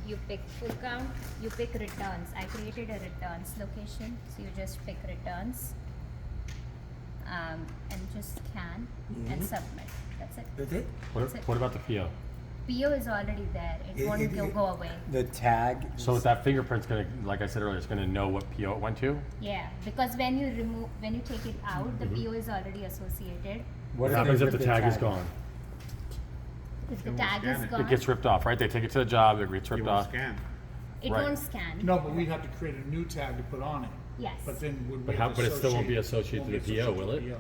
you pick full count, you pick returns. I created a returns location, so you just pick returns and just scan and submit. That's it. That's it? What about the PO? PO is already there. It won't go away. The tag. So that fingerprint's gonna, like I said earlier, it's gonna know what PO it went to. Yeah, because when you take it out, the PO is already associated. What happens if the tag is gone? If the tag is gone, It gets ripped off, right? They take it to the job, it gets ripped off. it right. won't scan. No, but we'd have to create a new tag to put on it. Yes. But then would we But have to it still won't be associate- associated to the PO, will it? PO.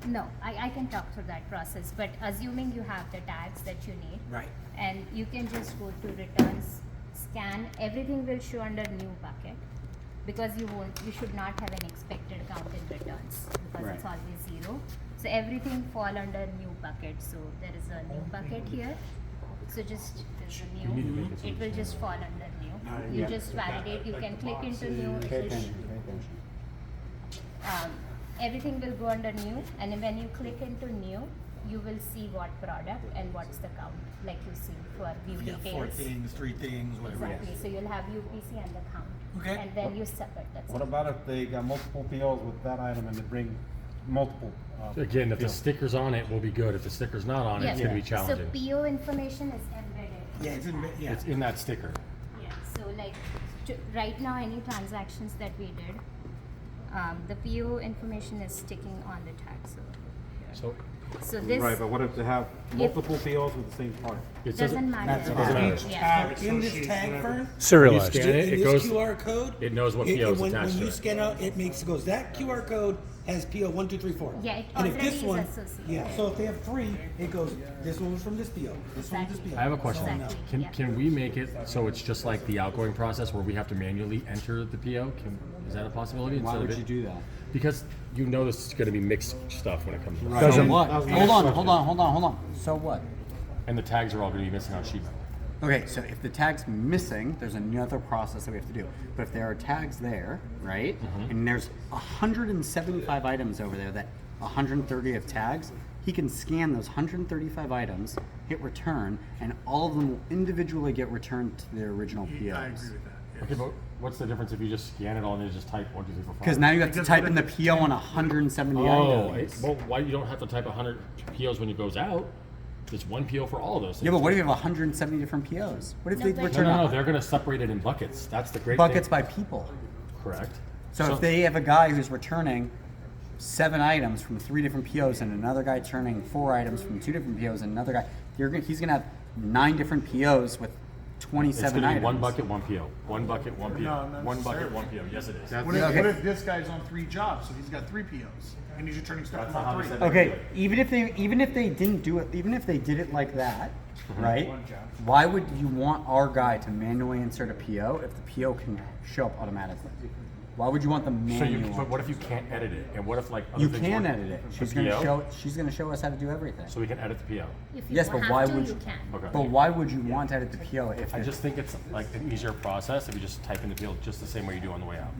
No, I can talk through that process, but assuming you have the tags that you need, Right. and you can just go to returns, scan, everything will show under new bucket, because you should not have an expected count in returns, because it's always 0. So everything fall under new bucket. So there is a new bucket here. So just there's a new, it will just fall under new. You just validate, you can click into new, it will everything will go under new, and when you click into new, you will see what product and what's the count, like you see for view Yeah, details. 4 things, 3 things, whatever it Exactly. is. So you'll have UPC and the count, Okay. and then you submit. That's What it. about if they got multiple POs with that item and they bring multiple? Again, if the POs? sticker's on it, we'll be good. If the sticker's not on it, it's gonna be challenging. So PO information is embedded. Yeah, it's in, yeah. It's in that sticker. Yeah, so like right now, any transactions that we did, the PO information is sticking on the tag. So this Right, but what if they have multiple POs with the same part? It doesn't matter. doesn't matter. Yeah. In this tag, Fern, You Serialized. scan it, in it this goes. QR code, it knows what PO is when attached to you it. scan out, it goes, that QR code has PO 1, 2, 3, 4. Yeah, it And if already this is one, associated. yeah, so if they have 3, it goes, this one was from this PO, this one was this PO. I have a question. Exactly, Can yeah. can we make it so it's just like the outgoing process where we have to manually enter the PO? Is that a possibility? Why instead would of you it? do that? Because you know this is going to be mixed stuff when it comes to So Doesn't- what? That was Hold my on, question. hold on. So what? and the tags are all going to be missing on sheet metal. Okay, so if the tag's missing, there's another process that we have to do. But if there are tags there, right, and there's 175 items over there that 130 have tags, he can scan those 135 items, hit return, and all of them will individually get returned to their original POs. I agree with that. Okay, but what's the difference if you just scan it all and then just type 1, 2, 3, 4, 5? Because now you have to Because type what in the if PO on 170 Oh, items. well, why you don't have to type 100 POs when it goes out? There's one PO for all of those things. Yeah, but what if you have 170 different POs? What if No, they but- return No, they're going to separate it in buckets. That's the great buckets thing. by people? Correct. So if they have a guy who's returning 7 items from 3 different POs and another guy turning 4 items from 2 different POs and another guy, he's gonna have 9 different POs with It's 27 going to be items. 1 bucket, 1 PO. 1 bucket, 1 PO. No, not 1 bucket, necessarily. 1 PO. Yes, it is. What if, Okay. what if this guy's on 3 jobs, so he's got 3 POs, and he's returning stuff That's from not all how 3? they said Okay, even if they didn't do it, even if they did it like that, right? One job. Why would you want our guy to manually insert a PO if the PO can show up automatically? Why would you want the So you, manual? but what if you can't edit it? And what if like other You things can work? edit it. The She's gonna PO? show us how to do everything. So we can edit the PO. If you Yes, but have why to, would you can. Okay. But why would you want to edit the PO if I the- just think it's like an easier process if you just type in the PO just the same way you do on the way out.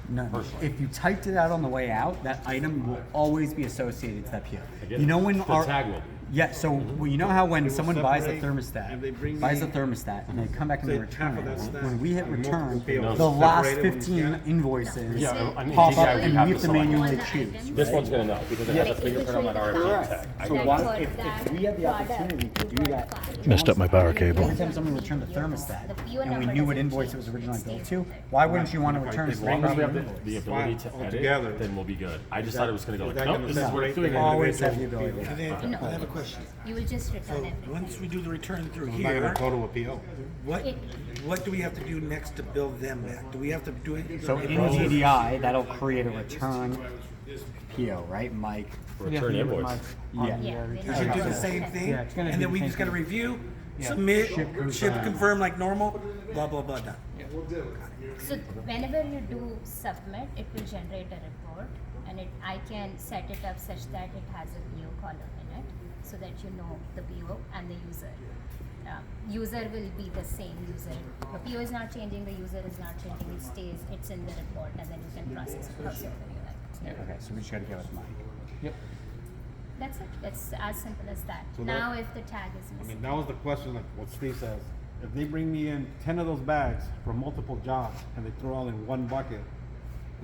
No, personally. if you typed it out on the way out, that item will always be associated to that PO. I get You it. know when The our tag will be. yeah. So well, you know how when someone buys a separate, thermostat, and they bring buys a me- thermostat, and they come back and they Say return half of that it. stack When we hit and return, multiple POs the last separated when you 15 scan it? invoices Yeah, I mean, pop TGI, up, we and have we to have to select manually one. choose. This one's going to know because it has a fingerprint on that RFID tag. I So get it. why, if we had the opportunity to do that, Messed up my power cable. every time someone returned a thermostat, and we knew what invoice it was originally billed to, why wouldn't you want to return As a long as we have proper the ability to edit, Altogether. then we'll be good. I just thought it was going to go is like, that nope, gonna this is what it's doing. separate Always have the ability. And then, I have a question. You will just return So everything. once we do the return through I'm not here, gonna go to a PO. what do we have to do next to build them back? Do we have to do it? So in GDI, that'll create a return PO, right, Mike? Return invoice. Yeah. Yeah. We should do the same thing, Yeah, it's gonna and do then we the just same gotta thing. review, Yeah. submit, Ship ship confirm. confirm like normal, blah, blah, blah, done. So whenever you do submit, it will generate a report, and I can set it up such that it has a PO column in it, so that you know the PO and the user. User will be the same user. The PO is not changing, the user is not changing. It stays. It's in the report, and then you can process it however you like. Okay, so we just gotta go with Mike. Yep. That's it. It's as simple as that. So now, that- if the tag is I missing, mean, that was the question, like what Steve says. if they bring me in 10 of those bags from multiple jobs and they throw all in one bucket,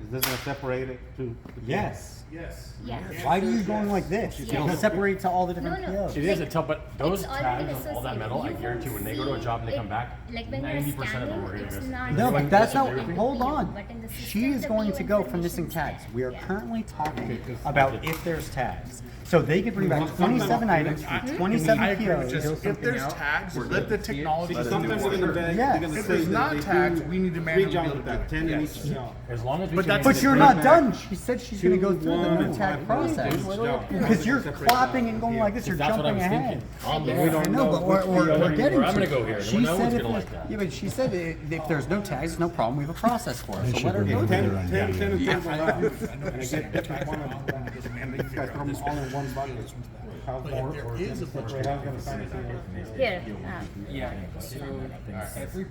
is this gonna separate it to? the Yes. Yes. Yes. Why are you going like this? Yes. It'll separate to all the different No, POs. It is a tough, but those It's already tags of all that associated. metal, I You guarantee will when they go to a see job and they it- come back, like when you're 90% of them are scanning, gonna it's miss. not- No, Like, but that's this not. is Hold PO, on. but in the She system, is the going PO to go for information missing is tags. there. We are Yeah. currently talking about if there's tags. So they could bring back 27 items from 27 I agree with POs. just, if there's tags, let the technology. See, sometimes they're gonna bag, Yes. they're gonna If say there's that not they tags, do we need to 3 manually jobs be with able to that, do 10 in Yes. each job. As long as we But can. that's- But you're Bring not back done. She said she's going to go through one the and no tag 5 process. each job. Because you're clapping and going like this, you're That's what I jumping was ahead. thinking. I'm We there. don't I know know, but which we're PO getting I'm gonna to go it. here. She No said one's if gonna there's- like that. Yeah, but she said if there's no tags, no problem. We have a process for it. So let her go 10, through 10, it. 10 and 10 allowed, and I get different quantities. And these guys throw them all in one bucket. How's that? There is a Separate, how's it gonna sign it? Here. Yeah, so every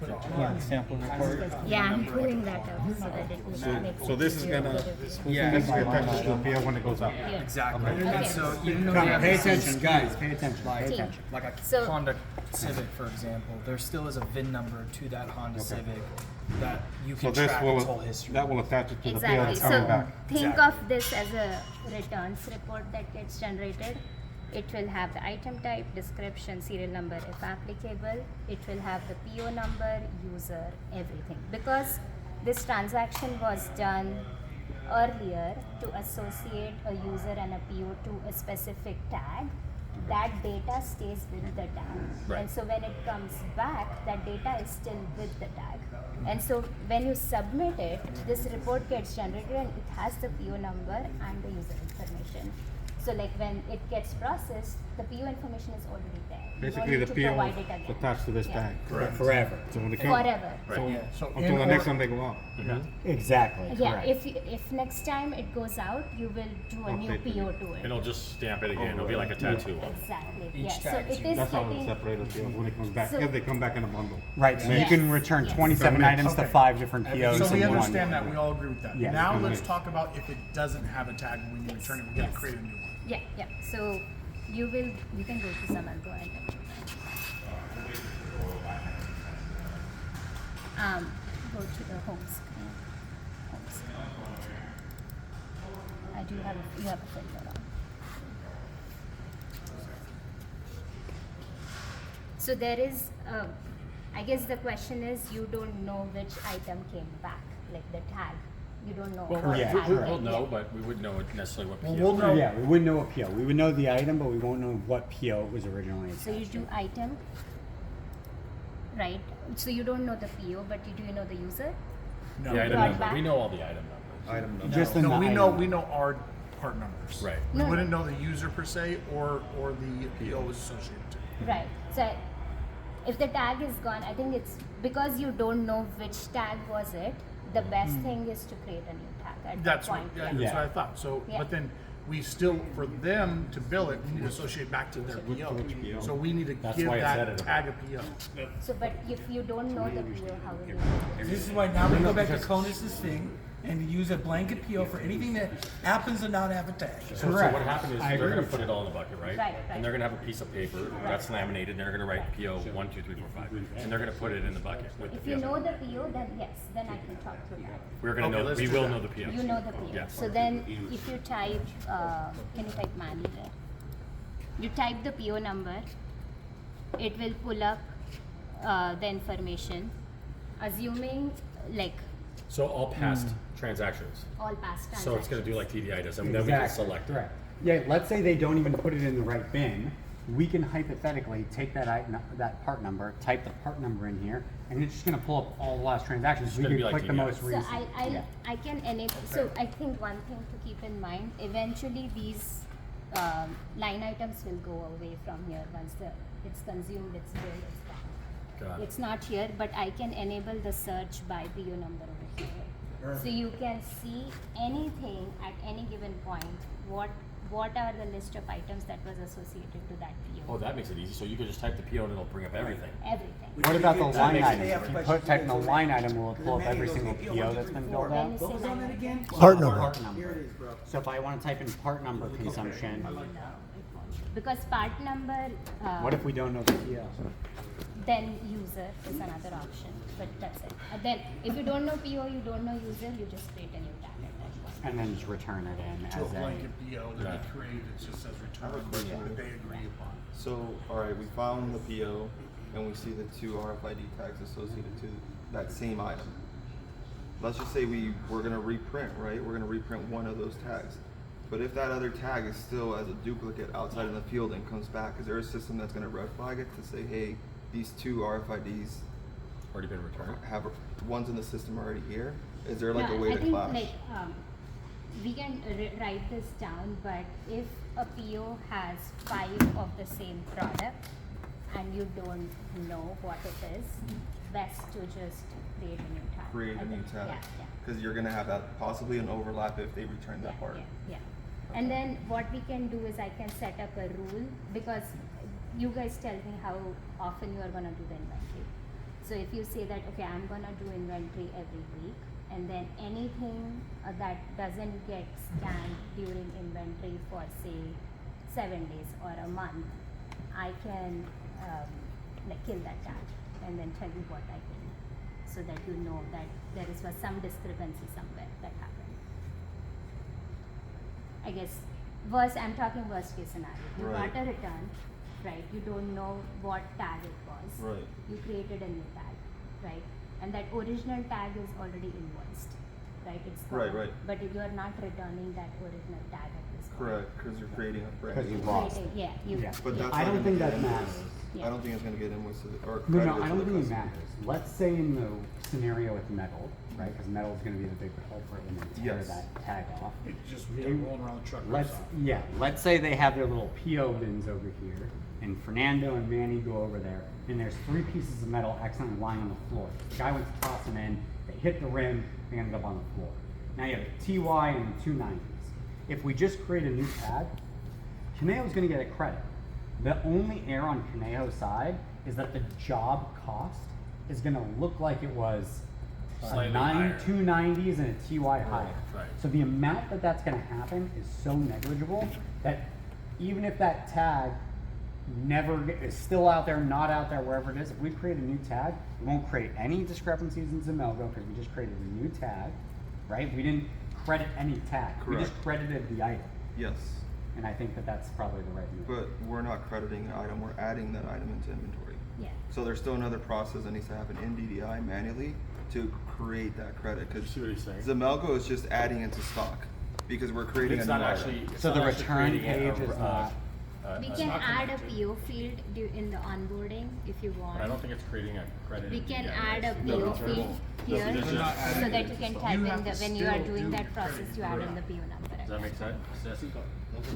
sample report. Yeah, I'm pulling that up so that it will make So this is easier gonna, for this you. Yeah, is gonna attach to the PO when it goes out. Yeah. exactly. Okay. So even though Come, they have pay the same attention, SKU, guys. Pay attention. Pay Team. attention. like a So- Honda Civic, for example, there still is a VIN number to that Honda Civic that you So can this track its whole will, history. that will attach it to the PO Exactly. that's coming So back. think Exactly. of this as a returns report that gets generated. It will have the item type, description, serial number if applicable. It will have the PO number, user, everything. Because this transaction was done earlier to associate a user and a PO to a specific tag, that data stays with the tag. Right. And so when it comes back, that data is still with the tag. And so when you submit it, this report gets generated and it has the PO number and the user information. So like when it gets processed, the PO information is already there. You don't Basically, need the to PO provide it is again. attached to this Yeah. tag. Forever. So when they come, Forever. So until the next time they go out. Exactly. Yeah, Correct. if next time it goes out, you will do a new Update the PO to it. And it'll just stamp it again. It'll be like a tattoo on it. Exactly. Each Yeah. So tag is it is That's how getting it's separated POs when it comes back, So- if they come back in a bundle. Right. So you Yes. can return Yes. 27 items to Okay. 5 different POs So we in one. understand that, we all agree with that. Yeah. Now let's talk about if it doesn't have a tag when you return it, we're gonna Yes. create a new one. Yeah. So you can go to Xemelgo and go to the home screen. I do have you have a filter on. So there is, I guess the question is you don't know which item came back, like the tag. You don't know Well, what yeah, tag. we'll went, know, yeah. but we wouldn't know necessarily what PO. we'll know. Yeah, we wouldn't know what PO. We would know the item, but we won't know what PO it was originally attached So you do item, right? So you don't know the PO, but you do know the user. No, The item Brought number. back. We know all the item numbers. Just in no, the we item. know our part numbers. Right. We No, no. wouldn't know the user per se or the PO is associated to. Right. So if the tag is gone, I think it's because you don't know which tag was it. The best thing is to create a new tag at That's that what, point. yeah, yeah. that's Yeah. what I thought. So, Yeah. but then we still, for them to bill it, we need to associate back to their PO. So we need to That's give why it's that edited. tag a PO. So, but if you don't know the PO, how will you? This is why now we go back to Conus's thing and use a blanket PO for anything that happens to not have a tag. So Correct. what happened is I they're agree gonna with put it all in the bucket, right? Right, right. And they're gonna have a piece of paper that's laminated, and they're gonna write PO 1, 2, 3, 4, 5, and they're gonna put it in the bucket with the If you PO. know the PO, then yes, then I can talk to that. We're gonna Okay, know. let's We do will that. know the PO. You know the PO. Yeah. So then, if you type, can you type manually? You type the PO number, it will pull up the information, assuming like So all past transactions. all past transactions. So it's gonna do like TDI does, and then we can select. Correct. Yeah, let's say they don't even put it in the right bin. We can hypothetically take that that part number, type the part number in here, and it's just going to pull up all the last transactions. We gonna can be like click the TDI. most So recent. I can enable. So I think one thing to keep in mind: eventually these line items will go away from here once it's consumed, it's billed, it's gone. Got it. It's not here, but I can enable the search by PO number over here. So you can see anything at any given point. What are the list of items that was associated to that PO? Oh, that makes it easy. So you could just type the PO and it'll bring up everything. Everything. What about the line makes item? sense. If you type in the line item, will it pull up every single PO that's been filled When out? you say What was on that line again? Part number. So if I want to type in part number consumption, item, no, it won't. Because part number. what if we don't know the PO? then user is another option, but that's it. Then if you don't know PO, you don't know user, you just create a new tag at that point. And then just return it in To a as blanket a. PO that they create, it just says I have a return, question. that they agree upon. So, alright, we found the PO and we see the 2 RFID tags associated to that same item. Let's just say we're gonna reprint, right? We're gonna reprint one of those tags. But if that other tag is still as a duplicate outside in the field and comes back, is there a system that's gonna red flag it to say, hey, these 2 RFIDs Already been returned. have one's in the system already here? Is there like a way I to think clash? like we can write this down, but if a PO has 5 of the same product and you don't know what it is, best to just create a new tag. Create I a new think. tag. Yeah. Because you're gonna have that possibly an overlap if they return that part. Yeah. And then what we can do is I can set up a rule, because you guys tell me how often you are gonna do the inventory. So if you say that, okay, I'm gonna do inventory every week, and then anything that doesn't get scanned during inventory for say 7 days or a month, I can like kill that tag and then tell you what I can do, so that you know that there was some discrepancy somewhere that happened. I guess I'm talking worst case scenario. You Right. got a return, right? You don't know what tag it was. Right. You created a new tag, right? And that original tag is already invoiced, right? It's gone. Right. But you are not returning that original tag at this point. Correct, because you're creating a brand Because new you one. lost. Yeah, you. Yeah. But that's I not don't gonna think get that invoiced. matters. Yeah. I don't think it's gonna get invoiced to the, or No, credited I to don't the think it customer. matters. Let's say in the scenario with metal, right? Because metal is going to be the big culprit when they tear Yes. that tag off. It just rolling around the truck. Let's let's say they have their little PO bins over here, and Fernando and Manny go over there, and there's 3 pieces of metal accidentally lying on the floor. The guy went to toss them in, they hit the rim, they ended up on the floor. Now you have a TY and 290s. If we just create a new tag, Kaneo's going to get a credit. The only error on Kaneo's side is that the job cost is going to look like it was a Slightly higher. 290s and a TY higher. Right. So the amount that's going to happen is so negligible that even if that tag is still out there, not out there, wherever it is, if we create a new tag, we won't create any discrepancies in Xemelgo because we just created a new tag, right? We didn't credit any tag. We just Correct. credited the item. Yes, And I think that's probably the right move. but we're not crediting an item, we're adding that item into inventory. Yeah. So there's still another process that needs to happen in DDI manually to create that credit, because See what he's saying? Zemelgo is just adding into stock, because we're creating It's a new not item. actually. it's So not the actually return creating a- page is not- We it's can not add a connected. PO field in the onboarding if you want. But I don't think it's creating a credit. We can Yeah, add a it's- PO no, field it's- here, it's so just- that you can type You in have the, to when you are still doing do that process, credit. you add in the PO number. Does that make sense? Jesse?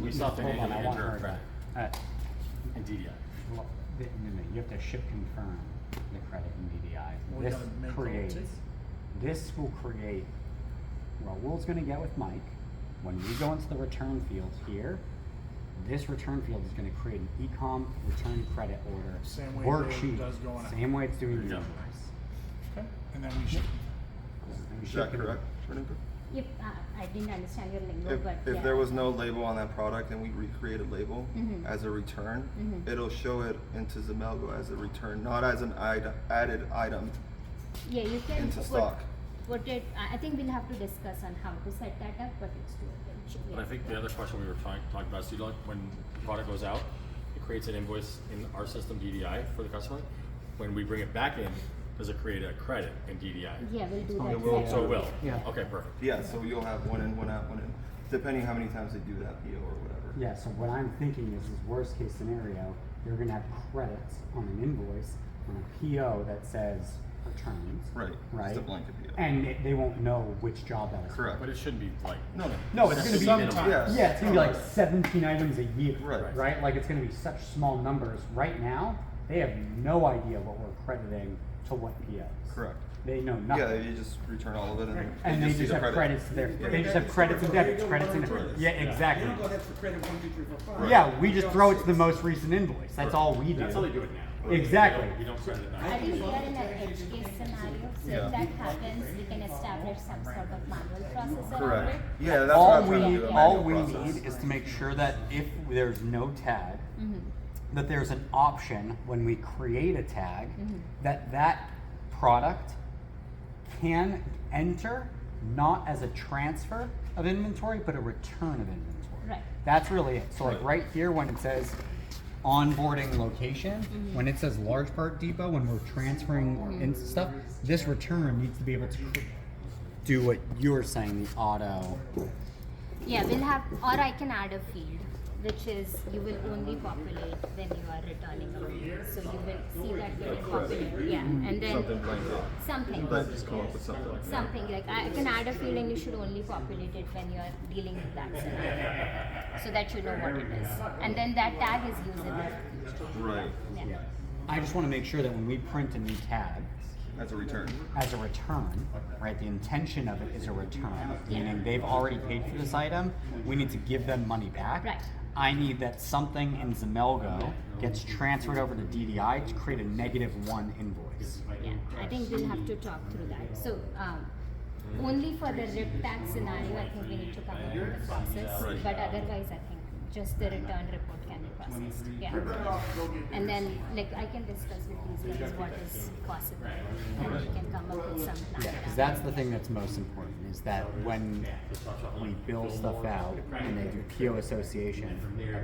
We still have to Hold on, I manually want enter her a credit to- in DDI. Well, no, you have to ship confirm the credit in DDI. We This gotta make the creates, rotate. this will create, Raul's gonna get with Mike, when we go into the return field here, this return field is gonna create an ecom return credit order Same way worksheet. Dave does going out. Same way it's doing the Yeah. invoice. Okay. And then we should. And we Is ship that it- correct, Renuka? If, I didn't understand your lingo, but If yeah. there was no label on that product and we recreate a label Mhm. as a return, Mhm. it'll show it into Zemelgo as a return, not as an added item Yeah, you can into put, stock. put it, I think we'll have to discuss on how to set that up, but it's doable. But I think the other question we were talking about is, like, when the product goes out, it creates an invoice in our system DDI for the customer. When we bring it back in, does it create a credit in DDI? Yeah, we'll do Oh, that. it will. So it will? Yeah. Okay, perfect. Yeah, so you'll have one in, one out, one in, depending how many times they do that PO or whatever. Yeah, so what I'm thinking is worst case scenario, you're gonna have credits on an invoice, on a PO that says returns. Right, Right? just a blanket PO. And they won't know which job that is. for. Correct. But it shouldn't be like. No, No, it's gonna be Sometimes. Yes. Yeah, it's gonna be like 17 items a year. Right. Right? Like it's gonna be such small numbers. Right now, they have no idea what we're crediting to what POs. correct. They know nothing. Yeah, you just return all of it And they see just the have credit. credits to their. Yeah. They just have credits and debits. Credits and yeah, You exactly. don't go ahead for credit 1, 2, 3, 4, 5. Yeah, we just throw it to the most recent invoice. That's all we do. That's how they do it now. Exactly. You don't credit it I back. think we are in an edge case scenario, so Yeah. if that happens, we can establish some sort of manual process around Correct. it. Yeah, that's what All I'm trying to do, a all manual we process. need is to make sure that if there's no tag, Mhm. that there's an option when we create a tag that product can enter not as a transfer of inventory, but a return of inventory. Right. That's really it. So like right here when it says onboarding location, when it says large part depot, when we're transferring in stuff, this return needs to be able to do what you're saying, the auto. Yeah, we'll have, or I can add a field, which is you will only populate when you are returning a field. So you will see that getting populated. Yeah, and then Something blanket. something. But just come up with something like that. Something like I can add a field and you should only populate it when you are dealing with that scenario, so that you know what it is. And then that tag is usable. Right. Yeah. I just want to make sure that when we print a new tag, As a return. as a return, right, the intention of it is a return, meaning they've already paid for this item, we need to give them money back. Right. I need that something in Xemelgo gets transferred over to DDI to create a -1 invoice. Yeah, I think we'll have to talk through that. So, only for the RIP tag scenario, I think we need to come up with the process. Right. But otherwise, I think just the return report can be processed. Yeah. And then, like, I can discuss with these guys what is possible, and we can come up with some plan. Yeah, because that's the thing that's most important, is that when we bill stuff out and they do PO association,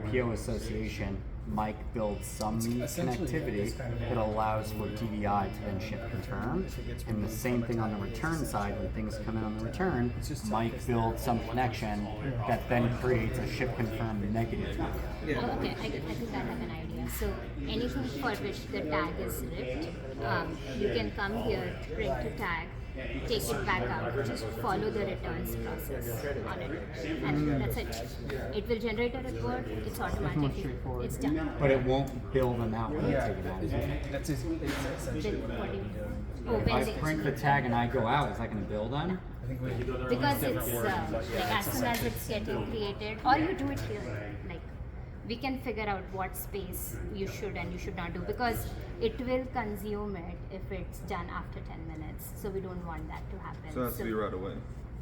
a PO association might build some connectivity that allows for DDI to then ship confirm. And the same thing on the return side, when things come in on the return, might build some connection that then creates a ship confirm negative. Oh, okay, I think I have an idea. So anything for which the tag is ripped, you can come here, print a tag, take it back out, just follow the returns process on it, and that's it. It will generate a report. It's automatic. It's done. But it won't bill them out when they take it out. That's Then what do you? Oh, If when I they, print the tag and I go out, is that going to bill them? because it's like as soon as it's getting created, or you do it here, like we can figure out what space you should and you should not do, because it will consume it if it's done after 10 minutes. So we don't want that to happen. So it has to be right away.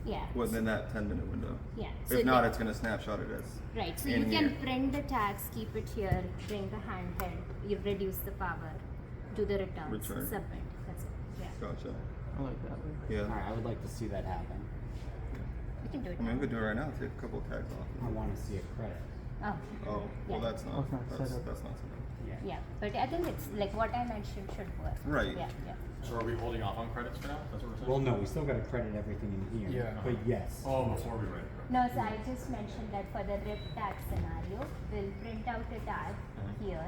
Yeah. Within that 10-minute window. Yeah. If not, it's going to snapshot it as. Right. So in you can here. print the tags, keep it here, bring the handheld, you reduce the power, do the returns, Return. submit. That's it. Yeah. Gotcha. I like that. Yeah. All right, I would like to see that happen. We can do it I mean, now. we could do it right now. Take a couple of tags off. I want to see a credit. Oh. Oh, well, Yeah. that's not. That's not That's set up. not set up. Yeah. But I think it's like what I mentioned should work. Right. Yeah. Yeah. So are we holding off on credits for now? That's what we're saying? Well, no, we still got to credit everything in here. Yeah. But yes. Oh, before we write. No, so I just mentioned that for the RIP tag scenario, we'll print out a tag here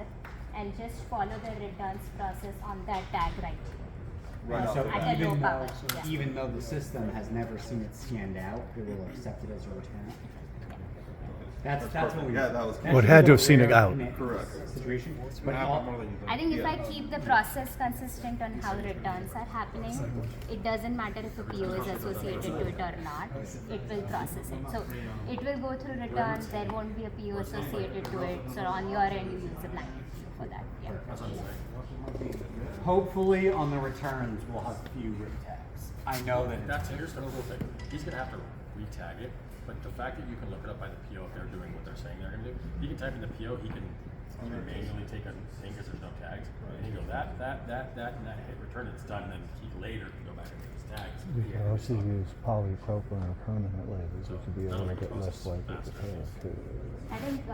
and just follow the returns process on that tag right here. Right off So the At bat. a low even power. though, Yeah. even though the system has never seen it scanned out, it will accept it as a return. That's what we. Yeah, that was that's Well, it had to a have seen it rare out. Correct. Situation, but all, I think if I keep the process consistent on how returns are happening, it doesn't matter if a PO is associated to it or not, it will process it. So it will go through returns, there won't be a PO associated to it, so on your end you use a blanket PO for that. Yeah. hopefully on the returns we'll have few RIP tags. I know that That's here's the cool thing. He's gonna have to re-tag it, but the fact that you can look it up by the PO if they're doing what they're saying they're gonna do, he can type in the PO, he can manually take a thing because there's no tags, and he go that, and that hit return, it's done, and then he later can go back and hit his tags. We could also use polypropylene or permanent labels, which would be able to get less likely to fail too. I think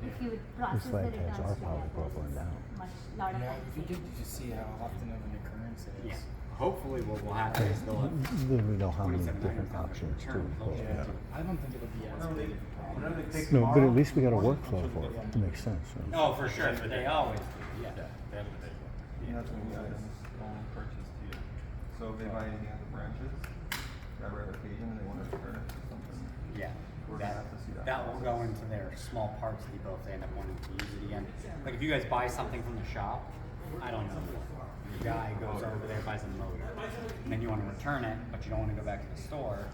if you would process the flag tags returns are together, polypropylene down. lot of Yeah, times if you did, you just see how often of an occurrence it is. yeah. Hopefully what will happen is they'll have Then we know how many 27 different items on the options return. to pull. Yeah. I don't think it'll be as big of a problem. No, but at least we got a workflow for it. It makes sense. right? Oh, for sure. They always do. Yeah. At the end of the day. Yeah, that's when the items all purchased here. So if they buy any other branches, that rare occasion, they want to return it or something. Yeah. We're gonna have to see that. That will go into their small parts depot if they end up wanting to use it again. Like if you guys buy something from the shop, I don't know. The guy goes over there, buys a motor, and then you want to return it, but you don't want to go back to the store.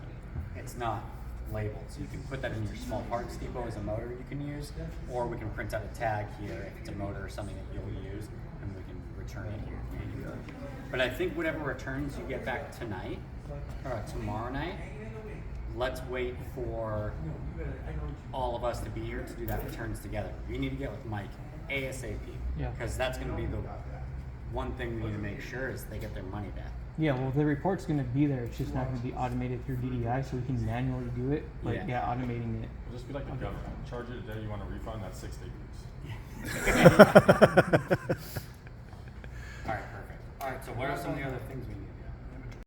It's not labeled, so you can put that in your small parts depot as a motor you can use, or we can print out a tag here if it's a motor or something that you'll use, and we can return it here manually. But I think whatever returns you get back tonight or tomorrow night, let's wait for all of us to be here to do that returns together. We need to get with Mike ASAP. Yeah. Because that's going to be the one thing we need to make sure is they get their money back. Yeah, well, the report's going to be there. It's just not going to be automated through DDI, so we can manually do it. But Yeah. yeah, automating it. It'll just be like the government. Charge you the day you want a refund, that's 6 to 8 weeks.